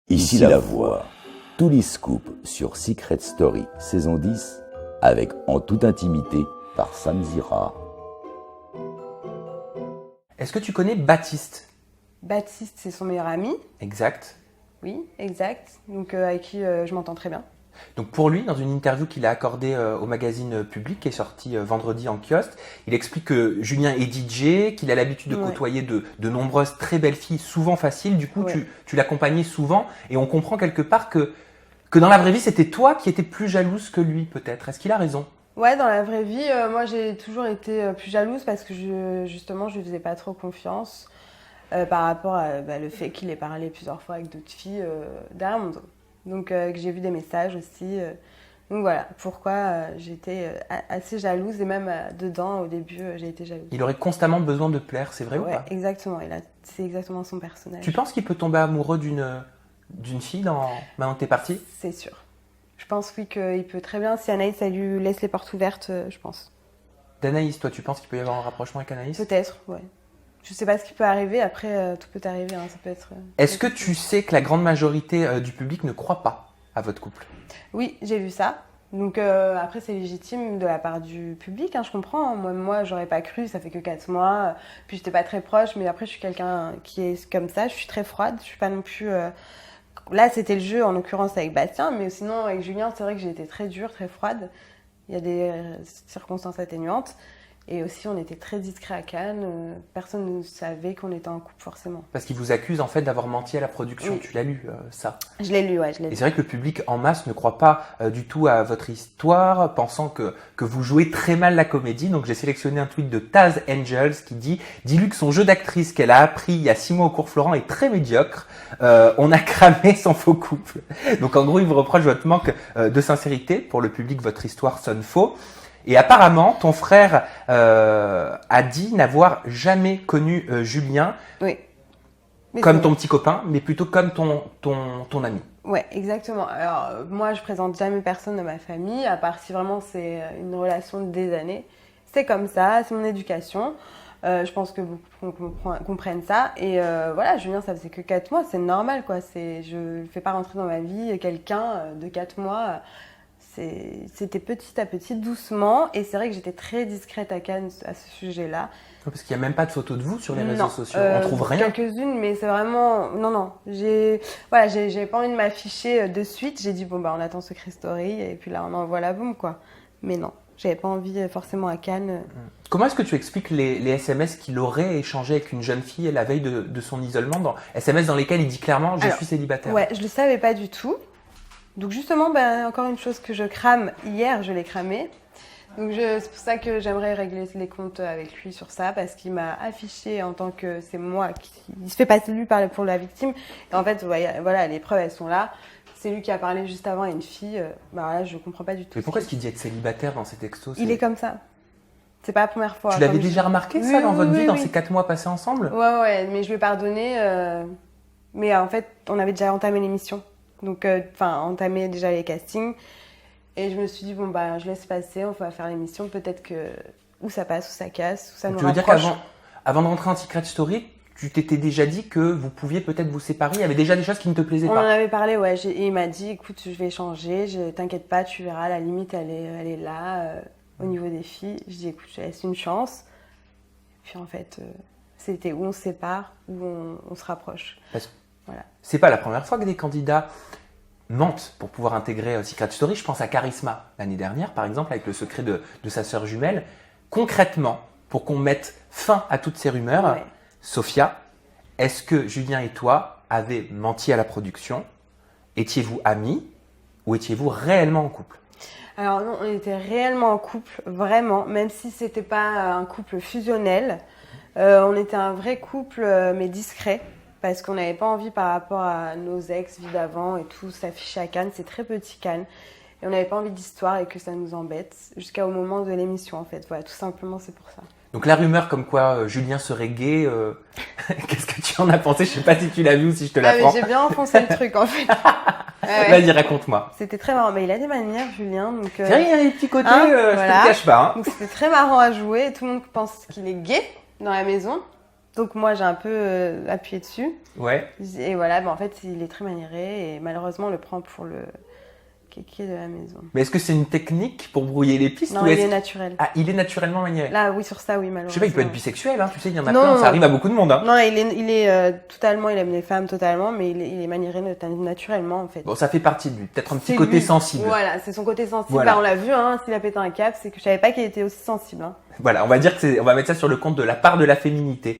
Ici la voix. Tous les scoops sur Secret Story saison 10 avec En toute intimité par Sam Zira. Est-ce que tu connais Baptiste ? Baptiste, c'est son meilleur ami. Exact. Oui, exact. Donc avec qui je m'entends très bien. Donc pour lui, dans une interview qu'il a accordée au magazine Public, qui est sortie vendredi en kiosque, il explique que Julien est DJ, qu'il a l'habitude de côtoyer de nombreuses très belles filles, souvent faciles. Du coup, tu l'accompagnais souvent et on comprend quelque part que dans la vraie vie, c'était toi qui étais plus jalouse que lui peut-être. Est-ce qu'il a raison ? Ouais, dans la vraie vie, moi j'ai toujours été plus jalouse parce que justement je lui faisais pas trop confiance par rapport à le fait qu'il ait parlé plusieurs fois avec d'autres filles derrière mon dos. Donc que j'ai vu des messages aussi. Donc voilà, pourquoi j'étais assez jalouse et même dedans au début j'ai été jalouse. Il aurait constamment besoin de plaire, c'est vrai ou pas ? Ouais, exactement. C'est exactement son personnage. Tu penses qu'il peut tomber amoureux d'une fille maintenant que t'es partie ? C'est sûr. Je pense oui qu'il peut très bien. Si Anaïs elle lui laisse les portes ouvertes, je pense. D'Anaïs, toi, tu penses qu'il peut y avoir un rapprochement avec Anaïs ? Peut-être, ouais. Je sais pas ce qui peut arriver, après tout peut arriver, hein. Ça peut être... Est-ce que tu sais que la grande majorité du public ne croit pas à votre couple ? Oui, j'ai vu ça. Donc après c'est légitime de la part du public, hein, je comprends. Moi j'aurais pas cru, ça fait que 4 mois, puis j'étais pas très proche, mais après je suis quelqu'un qui est comme ça, je suis très froide, je suis pas non plus... Là c'était le jeu en l'occurrence avec Bastien, mais sinon avec Julien c'est vrai que j'ai été très dure, très froide. Il y a des circonstances atténuantes. Et aussi, on était très discrets à Cannes. Personne ne savait qu'on était en couple, forcément. Parce qu'ils vous accusent, en fait, d'avoir menti à la production. Oui. Tu l'as lu, ça ? Je l'ai lu, ouais. Et c'est vrai que le public, en masse, ne croit pas du tout à votre histoire, pensant que vous jouez très mal la comédie. Donc, j'ai sélectionné un tweet de Taz Angels qui dit « Dis-lui que son jeu d'actrice qu'elle a appris il y a 6 mois au cours Florent est très médiocre. On a cramé son faux couple. » Donc, en gros, il vous reproche votre manque de sincérité. Pour le public, votre histoire sonne faux. Et apparemment, ton frère a dit n'avoir jamais connu Julien comme ton petit copain, mais plutôt comme ton ami. Ouais, exactement. Alors, moi, je présente jamais personne de ma famille, à part si vraiment c'est une relation des années. C'est comme ça, c'est mon éducation. Je pense que beaucoup comprennent ça. Et voilà, Julien, ça faisait que 4 mois, c'est normal, quoi. Je ne fais pas rentrer dans ma vie quelqu'un de 4 mois... C'était petit à petit, doucement. Et c'est vrai que j'étais très discrète à Cannes à ce sujet-là. Parce qu'il n'y a même pas de photos de vous sur les réseaux sociaux. On trouve rien. Quelques-unes, mais c'est vraiment... Non. J'avais pas envie de m'afficher de suite. J'ai dit, on attend Secret Story. Et puis là, on envoie la boum, quoi. Mais non, j'avais pas envie forcément à Cannes. Comment est-ce que tu expliques les SMS qu'il aurait échangé avec une jeune fille la veille de son isolement, SMS dans lesquels il dit clairement « je suis célibataire ». Ouais, je le savais pas du tout. Donc justement, encore une chose que je crame, hier je l'ai cramé. Donc c'est pour ça que j'aimerais régler les comptes avec lui sur ça, parce qu'il m'a affiché en tant que c'est moi il se fait passer lui pour la victime. Et en fait, voilà, les preuves elles sont là. C'est lui qui a parlé juste avant à une fille. Là, je comprends pas du tout. Mais pourquoi est-ce qu'il dit être célibataire dans ses textos ? Il est comme ça. C'est pas la première fois. Tu l'avais déjà remarqué ça dans votre vie, dans ces 4 mois passés ensemble ? Ouais, mais je lui ai pardonné. Mais en fait, on avait déjà entamé l'émission. Donc, entamer déjà les castings. Et je me suis dit, je laisse passer, on va faire l'émission. Peut-être que ou ça passe, ou ça casse, ou ça nous rapproche. Tu veux dire qu'avant de rentrer en Secret Story, tu t'étais déjà dit que vous pouviez peut-être vous séparer ? Il y avait déjà des choses qui ne te plaisaient pas ? On en avait parlé, ouais. Et il m'a dit, écoute, je vais changer, t'inquiète pas, tu verras, la limite, elle est là, au niveau des filles. Je dis, écoute, je laisse une chance. Puis en fait, c'était où on se sépare, où on se rapproche. Voilà. C'est pas la première fois que des candidats mentent pour pouvoir intégrer Secret Story. Je pense à Charisma l'année dernière, par exemple, avec le secret de sa sœur jumelle. Concrètement, pour qu'on mette fin à toutes ces rumeurs, Sophia, est-ce que Julien et toi avez menti à la production ? Étiez-vous amis ou étiez-vous réellement en couple ? Alors non, on était réellement en couple, vraiment, même si c'était pas un couple fusionnel. On était un vrai couple, mais discret. Parce qu'on n'avait pas envie par rapport à nos ex, vie d'avant et tout, s'afficher à Cannes, c'est très petit Cannes. Et on n'avait pas envie d'histoire et que ça nous embête jusqu'au moment de l'émission en fait. Voilà, tout simplement c'est pour ça. Donc la rumeur comme quoi Julien serait gay, qu'est-ce que tu en as pensé ? Je sais pas si tu l'as vu ou si je te l'apprends. J'ai bien enfoncé le truc en fait. Vas-y, raconte-moi. C'était très marrant, mais il a des manières Julien. Donc, il y a des petits côtés, je te le cache pas. Donc c'était très marrant à jouer, tout le monde pense qu'il est gay dans la maison. Donc moi, j'ai un peu appuyé dessus. Ouais. Et voilà, en fait, il est très maniéré et malheureusement, on le prend pour le kéké de la maison. Mais est-ce que c'est une technique pour brouiller les pistes Non, ou il est-ce est naturel. Ah, il est naturellement maniéré. Là, oui, sur ça, oui, Je malheureusement. sais pas, il peut être bisexuel, hein, tu sais, il y en a Non, plein, non, ça non. arrive à beaucoup de monde. Hein. Non, il est totalement, il aime les femmes totalement, mais il est maniéré naturellement, en fait. Bon, ça fait partie de lui, peut-être un petit C'est côté lui. sensible. Voilà, c'est son côté sensible. Voilà. Bah, on l'a vu, hein, s'il a pété un câble, c'est que je savais pas qu'il était aussi sensible. Hein. Voilà, on va dire que on va mettre ça sur le compte de la part de la féminité.